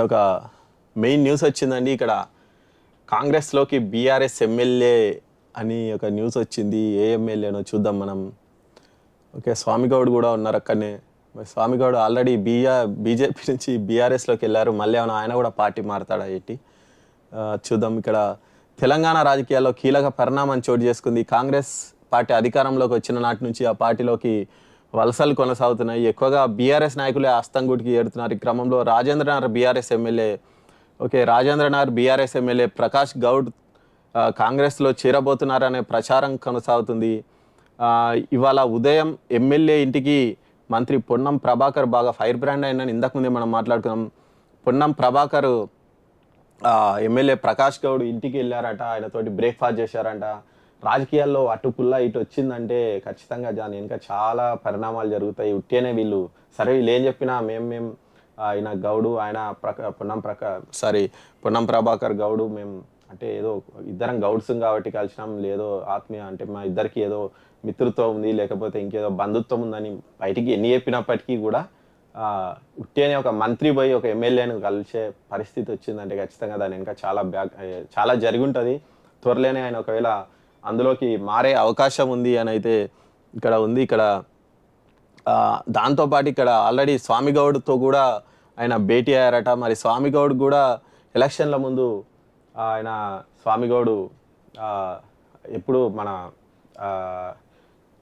ఒక main news వచ్చిందండి. ఇక్కడ కాంగ్రెస్లోకి బీఆర్ఎస్ ఎమ్మెల్యే అని ఒక న్యూస్ వచ్చింది. ఏ ఎమ్మెల్యేనో చూద్దాం మనం. ఓకే, స్వామిగౌడ్ కూడా ఉన్నారు అక్కడనే. స్వామిగౌడ్ ఆల్రెడీ బీజేపీ నుంచి బీఆర్ఎస్లోకి వెళ్ళారు. మళ్ళీ ఆయన కూడా పార్టీ మారతాడా ఏంటి చూద్దాం. ఇక్కడ తెలంగాణ రాజకీయాల్లో కీలక పరిణామం చోటు చేసుకుంది. కాంగ్రెస్ పార్టీ అధికారంలోకి వచ్చిన నాటి నుంచి ఆ పార్టీలోకి వలసలు కొనసాగుతున్నాయి. ఎక్కువగా బీఆర్ఎస్ నాయకులే అస్తంగుడికి ఏడుతున్నారు. ఈ క్రమంలో రాజేంద్రనగర్ బీఆర్ఎస్ ఎమ్మెల్యే ప్రకాష్ గౌడ్ కాంగ్రెస్లో చేరబోతున్నారనే ప్రచారం కొనసాగుతుంది. ఇవాళ ఉదయం ఎమ్మెల్యే ఇంటికి మంత్రి పొన్నం ప్రభాకర్ బాగా ఫైర్ బ్రాండ్ అయిందని ఇంతకుముందే మనం మాట్లాడుకున్నాం. పొన్నం ప్రభాకర్ ఎమ్మెల్యే ప్రకాష్ గౌడ్ ఇంటికి వెళ్ళారట. ఆయనతోటి బ్రేక్ఫాస్ట్ చేశారంట. రాజకీయాల్లో అటుపుల్లా ఇటు వచ్చిందంటే ఖచ్చితంగా దాని వెనుక చాలా పరిణామాలు జరుగుతాయి. ఉట్టేనే వీళ్ళు సరే వీళ్ళు ఏం చెప్పినా మేము ఆయన గౌడు ఆయన పొన్నం ప్రభాకర్ గౌడు మేము అంటే ఏదో ఇద్దరం గౌడ్స్ కాబట్టి కలిసినాం, లేదో ఆత్మీయ అంటే మా ఇద్దరికి ఏదో మిత్రుత్వం ఉంది, లేకపోతే ఇంకేదో బంధుత్వం ఉందని బయటికి ఎన్ని చెప్పినప్పటికీ కూడా ఉట్టేనే ఒక మంత్రి పోయి ఒక ఎమ్మెల్యేను కలిసే పరిస్థితి వచ్చిందంటే ఖచ్చితంగా దాని వెనుక చాలా జరిగి ఉంటుంది. త్వరలోనే ఆయన ఒకవేళ అందులోకి మారే అవకాశం ఉంది అని అయితే ఇక్కడ ఉంది. ఇక్కడ దాంతోపాటు ఇక్కడ ఆల్రెడీ స్వామిగౌడ్తో కూడా ఆయన భేటీ అయ్యారట. మరి స్వామిగౌడ్ కూడా ఎలక్షన్ల ముందు స్వామిగౌడు ఎప్పుడు మన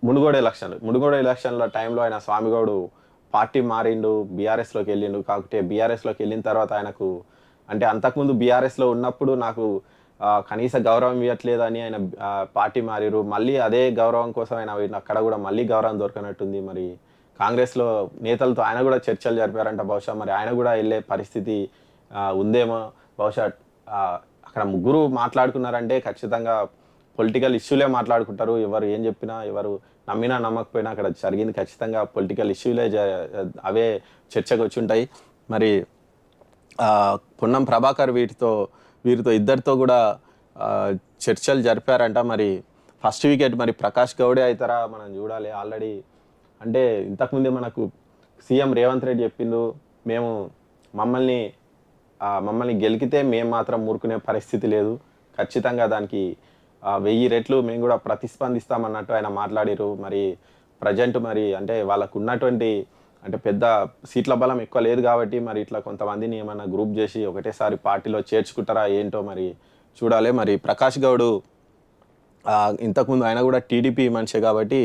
మునుగోడు ఎలక్షన్ల టైంలో ఆయన స్వామిగౌడు పార్టీ మారిండు, బీఆర్ఎస్లోకి వెళ్ళిండు. కాకపోతే బీఆర్ఎస్లోకి వెళ్ళిన తర్వాత ఆయనకు అంటే అంతకుముందు బీఆర్ఎస్లో ఉన్నప్పుడు నాకు కనీస గౌరవం ఇవ్వట్లేదని ఆయన పార్టీ మారిరు. మళ్ళీ అదే గౌరవం కోసం ఆయన అక్కడ కూడా మళ్ళీ గౌరవం దొరకనట్టుంది. మరి కాంగ్రెస్లో నేతలతో ఆయన కూడా చర్చలు జరిపారంట. బహుశా మరి ఆయన కూడా వెళ్ళే పరిస్థితి ఉందేమో. బహుశా అక్కడ ముగ్గురు మాట్లాడుకున్నారంటే ఖచ్చితంగా పొలిటికల్ ఇష్యూలే మాట్లాడుకుంటారు. ఎవరు ఏం చెప్పినా, ఎవరు నమ్మినా నమ్మకపోయినా అక్కడ జరిగింది ఖచ్చితంగా పొలిటికల్ ఇష్యూలే అవే చర్చకు వచ్చి ఉంటాయి. మరి పొన్నం ప్రభాకర్ వీరితో ఇద్దరితో కూడా చర్చలు జరిపారంట. మరి ఫస్ట్ వికెట్ మరి ప్రకాష్ గౌడే అవుతారా మనం చూడాలి. ఆల్రెడీ అంటే ఇంతకుముందే మనకు సీఎం రేవంత్ రెడ్డి చెప్పిండు, మమ్మల్ని గెలికితే మేము మాత్రం ఊరుకునే పరిస్థితి లేదు, ఖచ్చితంగా దానికి 1000 రెట్లు మేము కూడా ప్రతిస్పందిస్తామన్నట్టు ఆయన మాట్లాడారు. మరి ప్రజెంట్ మరి అంటే వాళ్ళకు ఉన్నటువంటి అంటే పెద్ద సీట్ల బలం ఎక్కువ లేదు కాబట్టి మరి ఇట్లా కొంతమందిని ఏమైనా గ్రూప్ చేసి ఒకటేసారి పార్టీలో చేర్చుకుంటారా ఏంటో మరి చూడాలి. మరి ప్రకాష్ గౌడ్ ఇంతకుముందు ఆయన కూడా టీడీపీ మనిషే కాబట్టి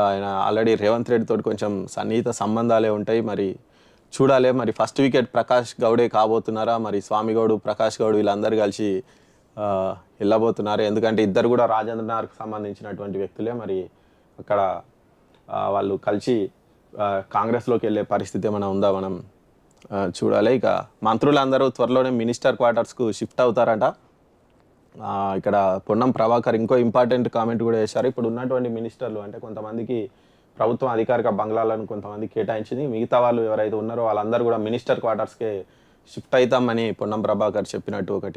ఆయన ఆల్రెడీ రేవంత్ రెడ్డి తోటి కొంచెం సన్నిహిత సంబంధాలే ఉంటాయి. మరి చూడాలి. మరి ఫస్ట్ వికెట్ ప్రకాష్ గౌడే కాబోతున్నారా, మరి స్వామిగౌడ్ ప్రకాష్ గౌడ్ వీళ్ళందరూ కలిసి వెళ్ళబోతున్నారు. ఎందుకంటే ఇద్దరు కూడా రాజేంద్రనగర్కి సంబంధించినటువంటి వ్యక్తులే. మరి అక్కడ వాళ్ళు కలిసి కాంగ్రెస్లోకి వెళ్ళే పరిస్థితి ఏమైనా ఉందా మనం చూడాలి. ఇక మంత్రులందరూ త్వరలోనే మినిస్టర్ క్వార్టర్స్కు షిఫ్ట్ అవుతారట. ఇక్కడ పొన్నం ప్రభాకర్ ఇంకో ఇంపార్టెంట్ కామెంట్ కూడా చేశారు. ఇప్పుడు ఉన్నటువంటి మినిస్టర్లు అంటే కొంతమందికి ప్రభుత్వం అధికారిక బంగ్లాలను కొంతమంది కేటాయించింది, మిగతా వాళ్ళు ఎవరైతే ఉన్నారో వాళ్ళందరూ కూడా మినిస్టర్ క్వార్టర్స్కే షిఫ్ట్ అవుతామని పొన్నం ప్రభాకర్ చెప్పినట్టు ఒకటి